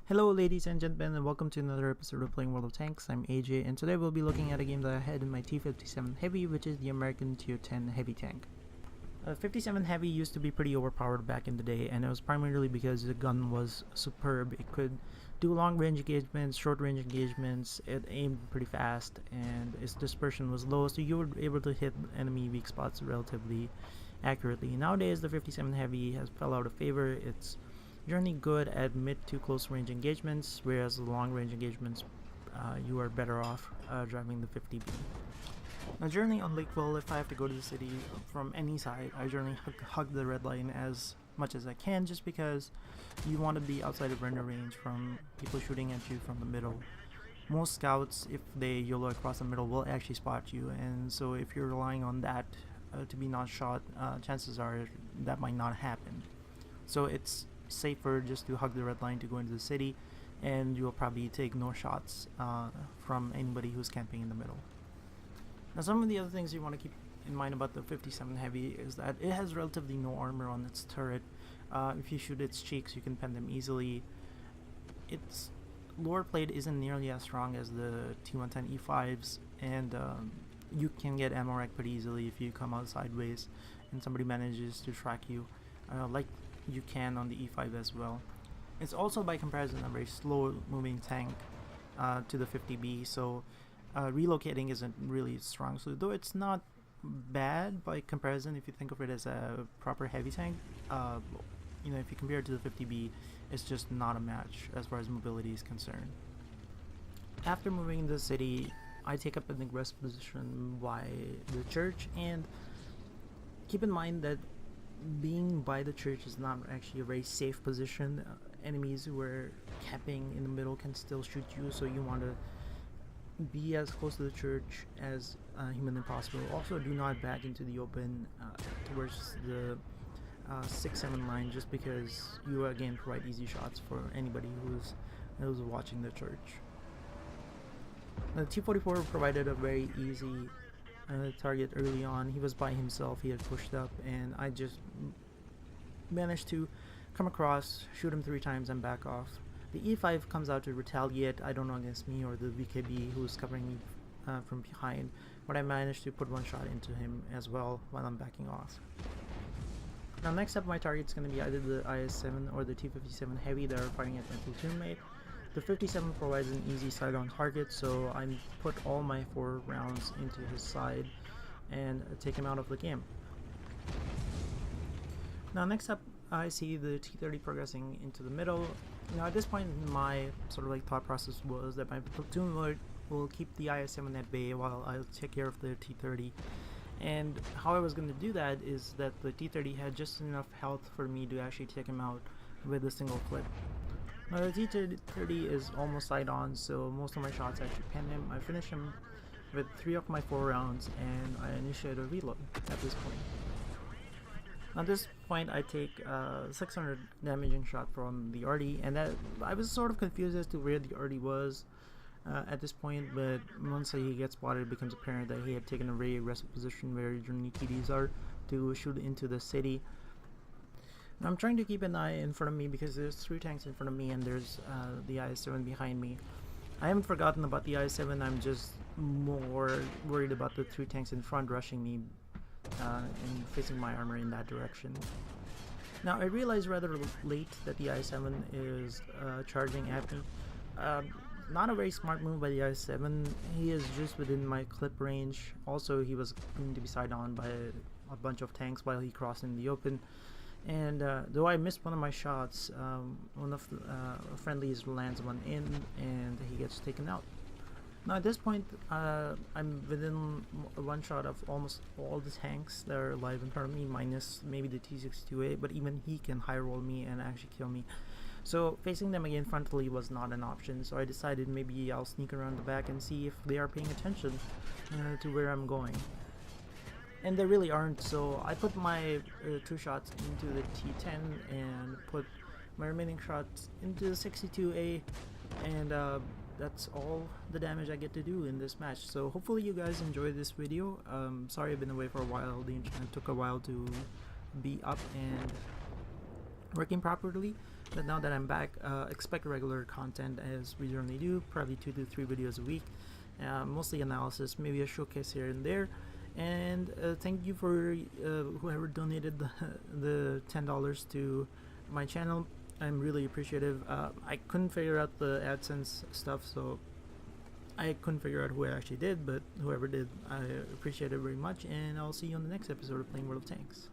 Hello ladies and gentlemen, and welcome to another episode of Playing World of Tanks. I'm AJ, and today we'll be looking at a game that I had in my T57 Heavy, which is the American Tier 10 Heavy Tank. 57 Heavy used to be pretty overpowered back in the day, and it was primarily because the gun was superb. It could do long range engagements, short range engagements, it aimed pretty fast, and its dispersion was low, so you were able to hit enemy weak spots relatively accurately. Nowadays, the 57 Heavy has fell out of favor. It's generally good at mid to close range engagements, whereas the long range engagements, you are better off driving the 50B. Now, generally on Lakeville, if I have to go to the city from any side, I generally hug the red line as much as I can, just because you want to be outside of render range from people shooting at you from the middle. Most scouts, if they YOLO across the middle, will actually spot you, and so if you're relying on that to be not shot, chances are that might not happen. So it's safer just to hug the red line to go into the city, and you'll probably take no shots from anybody who's camping in the middle. Now, some of the other things you want to keep in mind about the 57 Heavy is that it has relatively no armor on its turret. If you shoot its cheeks, you can pen them easily. Its lower plate isn't nearly as strong as the T110 E5s, and you can get ammo rack pretty easily if you come out sideways and somebody manages to track you, like you can on the E5 as well. It's also by comparison a very slow moving tank to the 50B, so relocating isn't really strong. So though it's not bad by comparison, if you think of it as a proper heavy tank, if you compare it to the 50B, it's just not a match as far as mobility is concerned. After moving into the city, I take up an aggressive position by the church, and keep in mind that being by the church is not actually a very safe position. Enemies who are camping in the middle can still shoot you, so you want to be as close to the church as humanly possible. Also, do not back into the open towards the 6-7 line, just because you again provide easy shots for anybody who's watching the church. The T44 provided a very easy target early on. He was by himself, he had pushed up, and I just managed to come across, shoot him 3 times, and back off. The E5 comes out to retaliate, I don't know, against me or the VKB who's covering me from behind, but I managed to put 1 shot into him as well while I'm backing off. Now, next up, my target's going to be either the IS-7 or the T57 Heavy that are firing at my platoon mate. The 57 provides an easy side-on target, so I put all my 4 rounds into his side and take him out of the game. Now, next up, I see the T30 progressing into the middle. Now, at this point, my sort of thought process was that my platoon will keep the IS-7 at bay while I'll take care of the T30. And how I was going to do that is that the T30 had just enough health for me to actually take him out with a single clip. Now, the T30 is almost side on, so most of my shots actually pen him. I finish him with 3 of my 4 rounds, and I initiate a reload at this point. At this point, I take 600 damaging shot from the RD, and that I was sort of confused as to where the RD was at this point, but once he gets spotted, it becomes apparent that he had taken a very aggressive position where generally TDs are to shoot into the city. Now, I'm trying to keep an eye in front of me because there's 3 tanks in front of me, and there's the IS-7 behind me. I haven't forgotten about the IS-7, I'm just more worried about the 3 tanks in front rushing me and facing my armor in that direction. Now, I realized rather late that the IS-7 is charging at me. Not a very smart move by the IS-7. He is just within my clip range. Also, he was going to be side on by a bunch of tanks while he crossed in the open. And though I missed one of my shots, one of the friendlies lands one in, and he gets taken out. Now, at this point, I'm within 1 shot of almost all the tanks that are alive in front of me, minus maybe the T62A, but even he can high roll me and actually kill me. So facing them again frontally was not an option, so I decided maybe I'll sneak around the back and see if they are paying attention to where I'm going. And they really aren't, so I put my 2 shots into the T10 and put my remaining shots into the 62A, and that's all the damage I get to do in this match. So hopefully you guys enjoyed this video. Sorry I've been away for a while, the internet took a while to be up and working properly, But now that I'm back, expect regular content as we generally do, probably 2 to 3 videos a week, mostly analysis, maybe a showcase here and there. And thank you for whoever donated the $10 to my channel. I'm really appreciative. I couldn't figure out the AdSense stuff, so I couldn't figure out who actually did, but whoever did, I appreciate it very much, and I'll see you on the next episode of Playing World of Tanks.